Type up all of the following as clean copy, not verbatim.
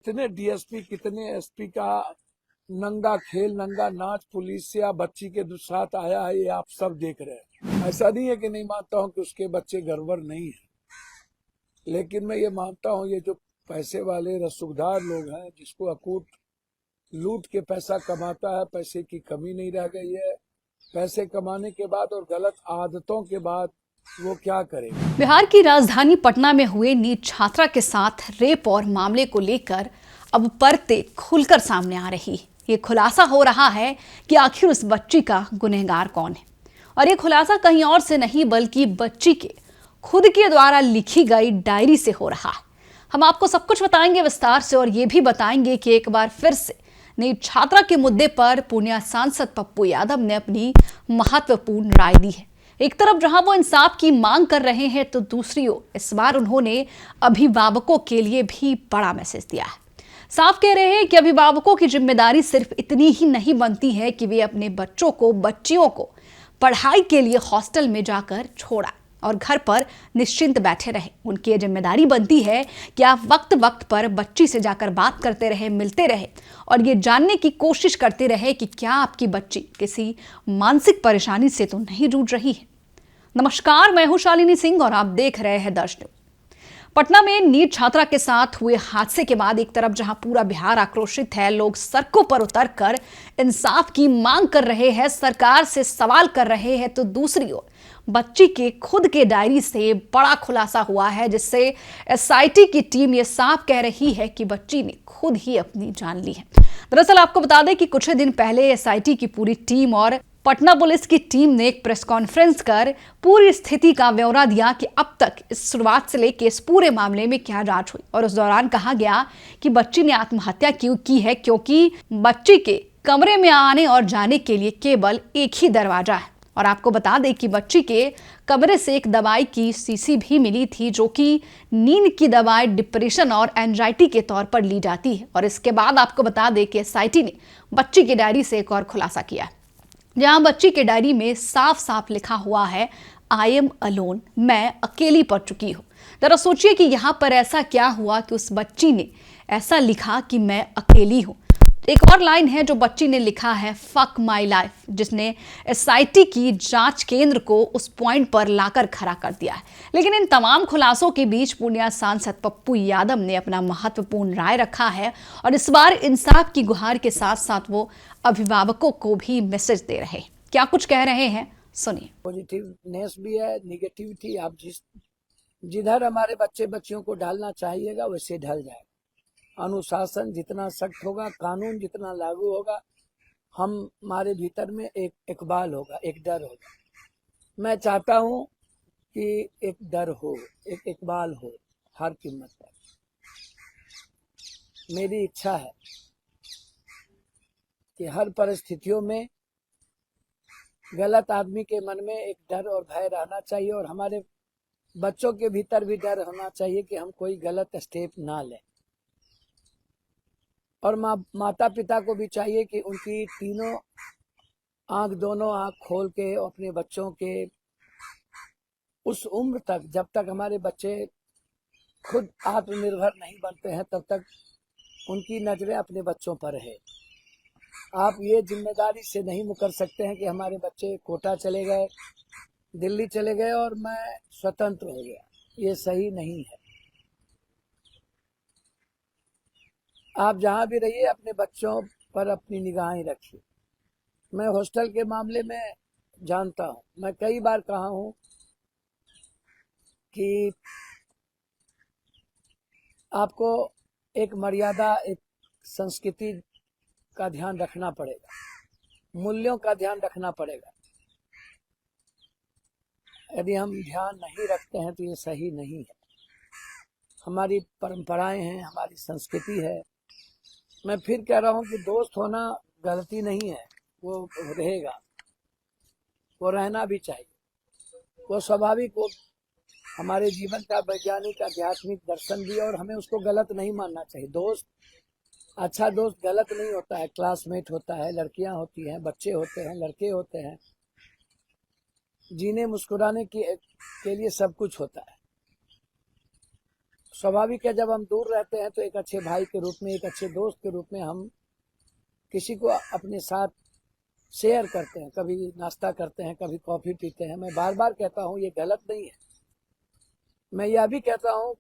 कितने डीएसपी कितने एसपी का नंगा खेल नंगा नाच पुलिस या बच्ची के साथ आया है, ये आप सब देख रहे हैं। ऐसा नहीं है कि नहीं मानता हूं कि उसके बच्चे गड़बड़ नहीं है, लेकिन मैं ये मानता हूं ये जो पैसे वाले रसूखदार लोग हैं, जिसको अकूट लूट के पैसा कमाता है, पैसे की कमी नहीं रह गई है। पैसे कमाने के बाद और गलत आदतों के बाद वो क्या करेगा। बिहार की राजधानी पटना में हुए नीट छात्रा के साथ रेप और मामले को लेकर अब परतें खुलकर सामने आ रही है। ये खुलासा हो रहा है कि आखिर उस बच्ची का गुनहगार कौन है, और ये खुलासा कहीं और से नहीं बल्कि बच्ची के खुद के द्वारा लिखी गई डायरी से हो रहा है। हम आपको सब कुछ बताएंगे विस्तार से, और ये भी बताएंगे कि एक बार फिर से नीट छात्रा के मुद्दे पर पूर्णिया सांसद पप्पू यादव ने अपनी महत्वपूर्ण राय दी है। एक तरफ जहां वो इंसाफ की मांग कर रहे हैं, तो दूसरी ओर इस बार उन्होंने अभिभावकों के लिए भी बड़ा मैसेज दिया है। साफ कह रहे हैं कि अभिभावकों की जिम्मेदारी सिर्फ इतनी ही नहीं बनती है कि वे अपने बच्चों को बच्चियों को पढ़ाई के लिए हॉस्टल में जाकर छोड़ा और घर पर निश्चिंत बैठे रहे। उनकी जिम्मेदारी बनती है कि आप वक्त वक्त पर बच्ची से जाकर बात करते रहे, मिलते रहे और ये जानने की कोशिश करते रहे कि क्या आपकी बच्ची किसी मानसिक परेशानी से तो नहीं जूझ रही है। नमस्कार, मैं हूं शालिनी सिंह और आप देख रहे हैं दर्श न्यूज। पटना में नीट छात्रा के साथ हुए हादसे के बाद एक तरफ जहां पूरा बिहार आक्रोशित है, लोग सड़कों पर उतरकर इंसाफ की मांग कर रहे हैं, सरकार से सवाल कर रहे हैं, तो दूसरी ओर बच्ची के खुद के डायरी से बड़ा खुलासा हुआ है, जिससे एसआईटी की टीम ये साफ कह रही है कि बच्ची ने खुद ही अपनी जान ली है। दरअसल आपको बता दें कि कुछ ही दिन पहले एसआईटी की पूरी टीम और पटना पुलिस की टीम ने एक प्रेस कॉन्फ्रेंस कर पूरी स्थिति का ब्यौरा दिया कि अब तक इस शुरुआत से लेकर इस पूरे मामले में क्या जांच हुई। और उस दौरान कहा गया कि बच्ची ने आत्महत्या क्यों की है, क्योंकि बच्ची के कमरे में आने और जाने के लिए केवल एक ही दरवाजा है। और आपको बता दें कि बच्ची के कमरे से एक दवाई की शीशी भी मिली थी, जो कि नींद की दवाई डिप्रेशन और एंजाइटी के तौर पर ली जाती है। और इसके बाद आपको बता दें कि एसआईटी ने बच्ची की डायरी से एक और खुलासा किया है, जहां बच्ची के डायरी में साफ साफ लिखा हुआ है, आई एम अलोन, मैं अकेली पड़ चुकी हूं। जरा सोचिए कि यहां पर ऐसा क्या हुआ कि उस बच्ची ने ऐसा लिखा कि मैं अकेली हूं। एक और लाइन है जो बच्ची ने लिखा है, फक माई लाइफ, जिसने एसआईटी की जांच केंद्र को उस पॉइंट पर लाकर खड़ा कर दिया है। लेकिन इन तमाम खुलासों के बीच पूर्णिया सांसद पप्पू यादव ने अपना महत्वपूर्ण राय रखा है, और इस बार इंसाफ की गुहार के साथ साथ वो अभिभावकों को भी मैसेज दे रहे हैं। क्या कुछ कह रहे हैं, सुनिए। पॉजिटिवनेस भी है, निगेटिविटी। आप जिधर हमारे बच्चे बच्चियों को ढालना चाहिएगा वैसे ढल जाएगा। अनुशासन जितना सख्त होगा, कानून जितना लागू होगा, हमारे भीतर में एक इकबाल होगा, एक डर होगा। मैं चाहता हूं कि एक डर हो, एक इकबाल हो हर कीमत पर। मेरी इच्छा है कि हर परिस्थितियों में गलत आदमी के मन में एक डर और भय रहना चाहिए, और हमारे बच्चों के भीतर भी डर होना चाहिए कि हम कोई गलत स्टेप ना लें। और माता पिता को भी चाहिए कि उनकी दोनों आंख खोल के अपने बच्चों के उस उम्र तक, जब तक हमारे बच्चे खुद आत्मनिर्भर नहीं बनते हैं, तब तक उनकी नजरें अपने बच्चों पर है। आप ये जिम्मेदारी से नहीं मुकर सकते हैं कि हमारे बच्चे कोटा चले गए, दिल्ली चले गए और मैं स्वतंत्र हो गया। ये सही नहीं है। आप जहां भी रहिए अपने बच्चों पर अपनी निगाहें रखिए। मैं हॉस्टल के मामले में जानता हूं, मैं कई बार कहा हूं कि आपको एक मर्यादा, एक संस्कृति का ध्यान रखना पड़ेगा, मूल्यों का ध्यान रखना पड़ेगा। यदि हम ध्यान नहीं रखते हैं तो ये सही नहीं है। हमारी परंपराएं हैं, हमारी संस्कृति है। मैं फिर कह रहा हूं कि दोस्त होना गलती नहीं है, वो रहेगा, वो रहना भी चाहिए, वो स्वाभाविक, वो हमारे जीवन का वैज्ञानिक आध्यात्मिक दर्शन भी है, और हमें उसको गलत नहीं मानना चाहिए। दोस्त, अच्छा दोस्त गलत नहीं होता है। क्लासमेट होता है, लड़कियां होती हैं, बच्चे होते हैं, लड़के होते हैं, जीने मुस्कुराने के लिए सब कुछ होता है। स्वाभाविक है, जब हम दूर रहते हैं तो एक अच्छे भाई के रूप में, एक अच्छे दोस्त के रूप में हम किसी को अपने साथ शेयर करते हैं, कभी नाश्ता करते हैं, कभी कॉफी पीते हैं। मैं बार बार कहता हूँ ये गलत नहीं है। मैं यह भी कहता हूँ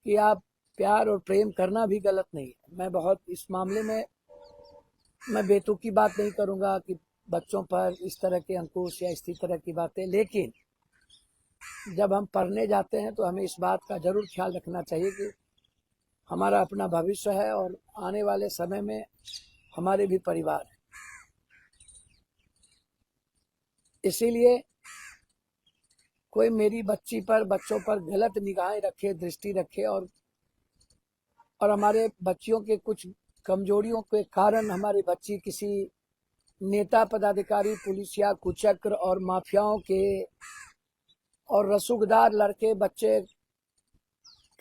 कि आप प्यार और प्रेम करना भी गलत नहीं है। मैं बहुत इस मामले में मैं बेतुकी बात नहीं करूंगा कि बच्चों पर इस तरह के अंकुश या इसी तरह की बातें, लेकिन जब हम पढ़ने जाते हैं तो हमें इस बात का जरूर ख्याल रखना चाहिए कि हमारा अपना भविष्य है और आने वाले समय में हमारे भी परिवार है। इसीलिए कोई मेरी बच्ची पर, बच्चों पर गलत निगाहें रखे, दृष्टि रखे और हमारे बच्चियों के कुछ कमजोरियों के कारण हमारी बच्ची किसी नेता, पदाधिकारी, पुलिसिया, कुचक्र और माफियाओं के और रसूखदार लड़के बच्चे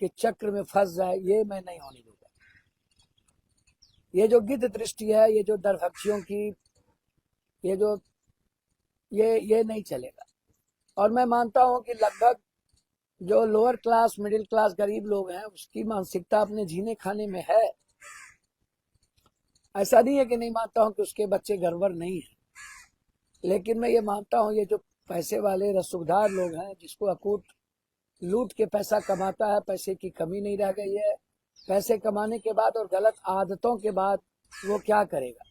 के चक्र में फंस जाए, ये मैं नहीं होने दूंगा। ये जो गिद्ध दृष्टि है, ये जो दरभक्षियों की, ये नहीं चलेगा। और मैं मानता हूं कि लगभग जो लोअर क्लास, मिडिल क्लास, गरीब लोग हैं, उसकी मानसिकता अपने जीने खाने में है। ऐसा नहीं है कि नहीं मानता हूं कि उसके बच्चे गड़बड़ नहीं है, लेकिन मैं ये मानता हूं ये जो पैसे वाले रसूखदार लोग हैं, जिसको अकूट लूट के पैसा कमाता है, पैसे की कमी नहीं रह गई है, पैसे कमाने के बाद और गलत आदतों के बाद वो क्या करेगा।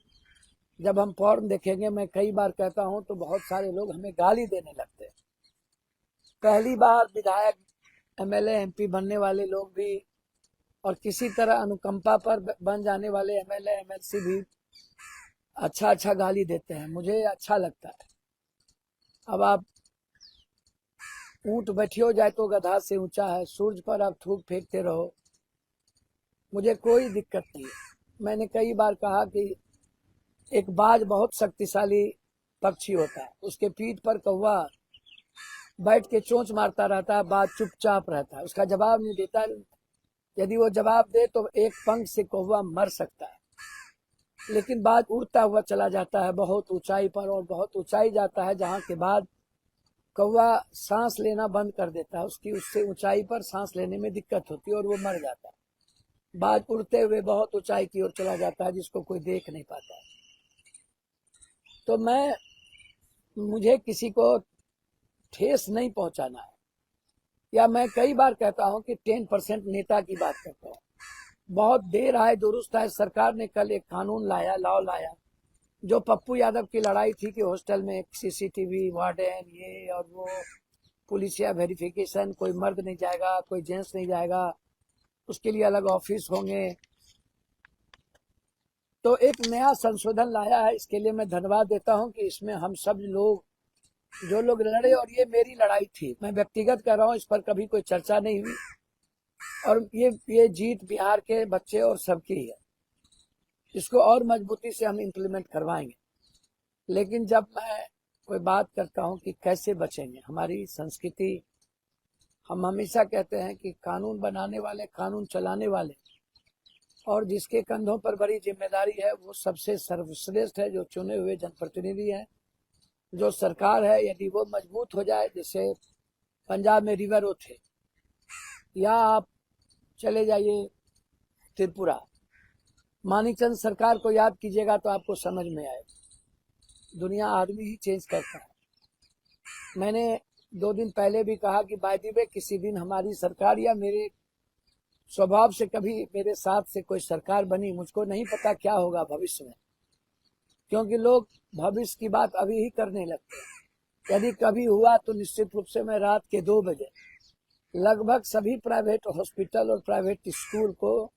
जब हम पॉर्न देखेंगे, मैं कई बार कहता हूं, तो बहुत सारे लोग हमें गाली देने लगते हैं। पहली बार विधायक, एमएलए, एमपी बनने वाले लोग भी और किसी तरह अनुकंपा पर बन जाने वाले एमएलए, एमएलसी भी अच्छा गाली देते हैं, मुझे अच्छा लगता है। अब आप ऊंट बैठियो जाए तो गधा से ऊंचा है, सूरज पर आप थूक फेंकते रहो, मुझे कोई दिक्कत नहीं है। मैंने कई बार कहा कि एक बाज बहुत शक्तिशाली पक्षी होता है, उसके पीठ पर कौवा बैठ के चोंच मारता रहता है, बाज चुपचाप रहता है, उसका जवाब नहीं देता। यदि वो जवाब दे तो एक पंख से कौवा मर सकता है, लेकिन बाज उड़ता हुआ चला जाता है बहुत ऊंचाई पर, और बहुत ऊंचाई जाता है जहां के बाद कौवा सांस लेना बंद कर देता है, उसकी उससे ऊंचाई पर सांस लेने में दिक्कत होती है और वो मर जाता है। बाज उड़ते हुए बहुत ऊंचाई की ओर चला जाता है, जिसको कोई देख नहीं पाता है। तो मुझे किसी को ठेस नहीं पहुंचाना है, या मैं कई बार कहता हूं कि 10% नेता की बात करता हूं। बहुत देर आए दुरुस्त आए, सरकार ने कल एक कानून लाया, लॉ लाया, जो पप्पू यादव की लड़ाई थी कि हॉस्टल में सीसीटीवी, वार्डन, ये और वो, पुलिसिया वेरिफिकेशन, कोई मर्द नहीं जाएगा, कोई जेंट्स नहीं जाएगा, उसके लिए अलग ऑफिस होंगे। तो एक नया संशोधन लाया है, इसके लिए मैं धन्यवाद देता हूं कि इसमें हम सब लोग, जो लोग लड़े, और ये मेरी लड़ाई थी, मैं व्यक्तिगत कर रहा हूं, इस पर कभी कोई चर्चा नहीं हुई, और ये जीत बिहार के बच्चे और सबकी है। इसको और मजबूती से हम इम्प्लीमेंट करवाएंगे। लेकिन जब मैं कोई बात करता हूं कि कैसे बचेंगे, हमारी संस्कृति, हम हमेशा कहते हैं कि कानून बनाने वाले, कानून चलाने वाले, और जिसके कंधों पर बड़ी जिम्मेदारी है, वो सबसे सर्वश्रेष्ठ है, जो चुने हुए जनप्रतिनिधि हैं, जो सरकार है। यदि वो मजबूत हो जाए, जैसे पंजाब में रिवर थे, या आप चले जाइए त्रिपुरा, मानिकचंद सरकार को याद कीजिएगा तो आपको समझ में आएगा। दुनिया आदमी ही चेंज करता है। मैंने 2 दिन पहले भी कहा कि बाय द वे, किसी दिन हमारी सरकार या मेरे स्वभाव से कभी मेरे साथ से कोई सरकार बनी, मुझको नहीं पता क्या होगा भविष्य में, क्योंकि लोग भविष्य की बात अभी ही करने लगते हैं। यदि कभी हुआ तो निश्चित रूप से मैं रात के 2 बजे लगभग सभी प्राइवेट हॉस्पिटल और प्राइवेट स्कूल को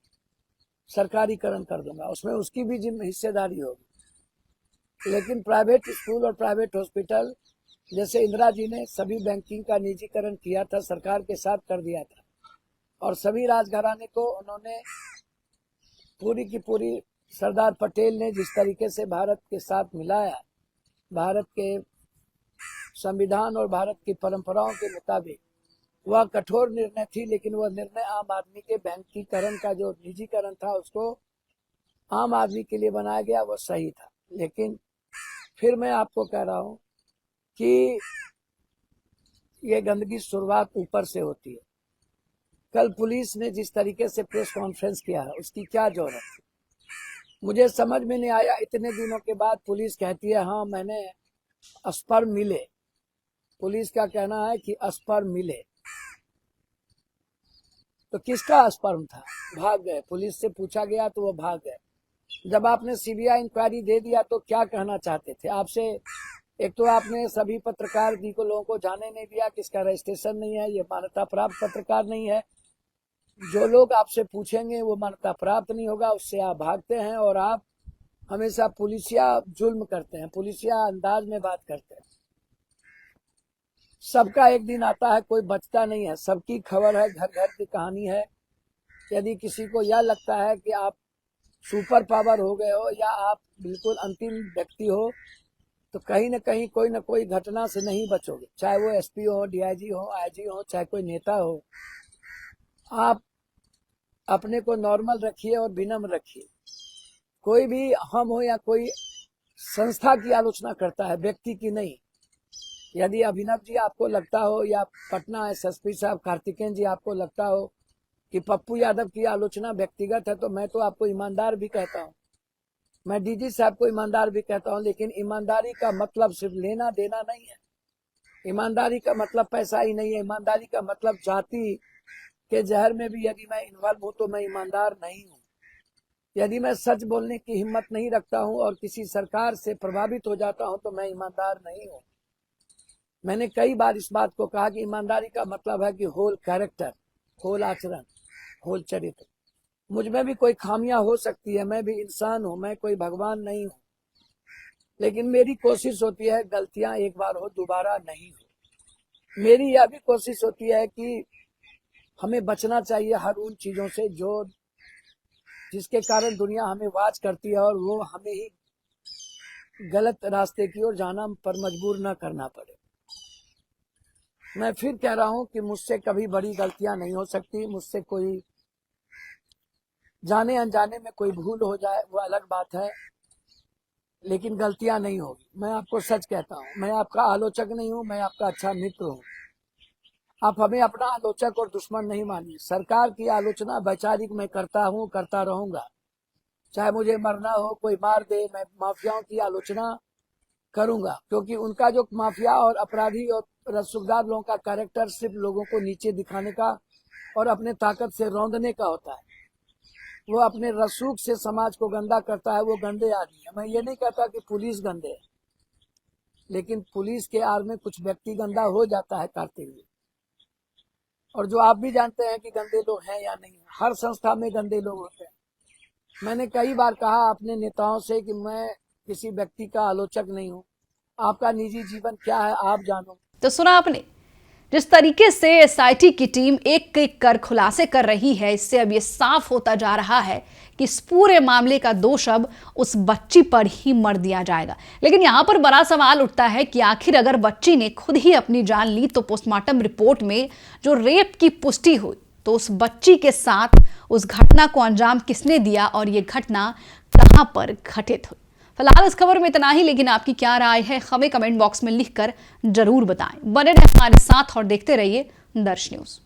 सरकारीकरण कर दूंगा, उसमें उसकी भी हिस्सेदारी होगी। लेकिन प्राइवेट स्कूल और प्राइवेट हॉस्पिटल, जैसे इंदिरा जी ने सभी बैंकिंग का निजीकरण किया था, सरकार के साथ कर दिया था, और सभी राजघराने को उन्होंने पूरी की पूरी, सरदार पटेल ने जिस तरीके से भारत के साथ मिलाया, भारत के संविधान और भारत की परंपराओं के मुताबिक, वह कठोर निर्णय थी, लेकिन वह निर्णय आम आदमी के बैंकीकरण का, जो निजीकरण था, उसको आम आदमी के लिए बनाया गया, वो सही था। लेकिन फिर मैं आपको कह रहा हूं कि ये गंदगी शुरुआत ऊपर से होती है। कल पुलिस ने जिस तरीके से प्रेस कॉन्फ्रेंस किया है उसकी क्या जरूरत थी? मुझे समझ में नहीं आया। इतने दिनों के बाद पुलिस कहती है हाँ मैंने स्पर्म मिले। पुलिस का कहना है कि स्पर्म मिले, तो किसका स्पर्म था? भाग गए। पुलिस से पूछा गया तो वो भाग गए। जब आपने सीबीआई इंक्वायरी दे दिया तो क्या कहना चाहते थे? आपसे एक तो आपने सभी पत्रकार को लोगों को जाने नहीं दिया कि इसका रजिस्ट्रेशन नहीं है, ये मान्यता प्राप्त पत्रकार नहीं है। जो लोग आपसे पूछेंगे वो मान्यता प्राप्त नहीं होगा, उससे आप भागते हैं और आप हमेशा पुलिसिया जुल्म करते हैं, पुलिसिया अंदाज में बात करते हैं। सबका एक दिन आता है, कोई बचता नहीं है, सबकी खबर है, घर घर की कहानी है। यदि किसी को यह लगता है कि आप सुपर पावर हो गए हो या आप बिल्कुल अंतिम व्यक्ति हो, तो कहीं न कहीं कोई न कोई घटना से नहीं बचोगे। चाहे वो एसपी हो, डीआईजी हो, आईजी हो, चाहे कोई नेता हो। आप अपने को नॉर्मल रखिए और विनम्र रखिए। कोई भी हम हो या कोई संस्था की आलोचना करता है, व्यक्ति की नहीं। यदि अभिनव जी आपको लगता हो या पटना एसएसपी साहब कार्तिकेयन जी आपको लगता हो कि पप्पू यादव की आलोचना व्यक्तिगत है, तो मैं तो आपको ईमानदार भी कहता हूँ, मैं डीजी साहब को ईमानदार भी कहता हूँ। लेकिन ईमानदारी का मतलब सिर्फ लेना देना नहीं है। ईमानदारी का मतलब पैसा ही नहीं है। ईमानदारी का मतलब जाति के जहर में भी यदि मैं इन्वॉल्व हूँ तो मैं ईमानदार नहीं हूँ। यदि मैं सच बोलने की हिम्मत नहीं रखता हूँ और किसी सरकार से प्रभावित हो जाता हूँ तो मैं ईमानदार नहीं हूँ। मैंने कई बार इस बात को कहा कि ईमानदारी का मतलब है कि होल कैरेक्टर, होल आचरण, होल चरित्र। मुझ में भी कोई खामियां हो सकती है, मैं भी इंसान हूं, मैं कोई भगवान नहीं हूं। लेकिन मेरी कोशिश होती है गलतियां एक बार हो, दोबारा नहीं हो। मेरी यह भी कोशिश होती है कि हमें बचना चाहिए हर उन चीजों से जो जिसके कारण दुनिया हमें वाच करती है और वो हमें ही गलत रास्ते की ओर जाना पर मजबूर न करना पड़े। मैं फिर कह रहा हूं कि मुझसे कभी बड़ी गलतियां नहीं हो सकती। मुझसे कोई जाने अनजाने में कोई भूल हो जाए वो अलग बात है, लेकिन गलतियां नहीं होगी। मैं आपको सच कहता हूं, मैं आपका आलोचक नहीं हूं, मैं आपका अच्छा मित्र हूं। आप हमें अपना आलोचक और दुश्मन नहीं मानिए। सरकार की आलोचना वैचारिक मैं करता हूं, करता रहूंगा, चाहे मुझे मरना हो, कोई मार दे, मैं माफियाओं की आलोचना करूंगा। क्योंकि उनका जो माफिया और अपराधी और रसूखदार लोगों का कैरेक्टर सिर्फ लोगों को नीचे दिखाने का और अपने ताकत से रौंदने का होता है। वो अपने रसूख से समाज को गंदा करता है, वो गंदे आदमी है। मैं ये नहीं कहता कि पुलिस गंदे है, लेकिन पुलिस के आड़ में कुछ व्यक्ति गंदा हो जाता है करते हुए। और जो आप भी जानते हैं कि गंदे लोग हैं या नहीं, हर संस्था में गंदे लोग होते हैं। मैंने कई बार कहा अपने नेताओं से कि मैं किसी व्यक्ति का आलोचक नहीं हूँ। आपका निजी जीवन क्या है आप जानो। तो सुना आपने जिस तरीके से एसआईटी की टीम एक एक कर खुलासे कर रही है, इससे अब ये साफ होता जा रहा है कि इस पूरे मामले का दोष अब उस बच्ची पर ही मर दिया जाएगा। लेकिन यहाँ पर बड़ा सवाल उठता है कि आखिर अगर बच्ची ने खुद ही अपनी जान ली तो पोस्टमार्टम रिपोर्ट में जो रेप की पुष्टि हुई तो उस बच्ची के साथ उस घटना को अंजाम किसने दिया और ये घटना कहाँ पर घटित हुई। फिलहाल इस खबर में इतना ही, लेकिन आपकी क्या राय है हमें कमेंट बॉक्स में लिखकर जरूर बताएं। बने रहें हमारे साथ और देखते रहिए दर्श न्यूज।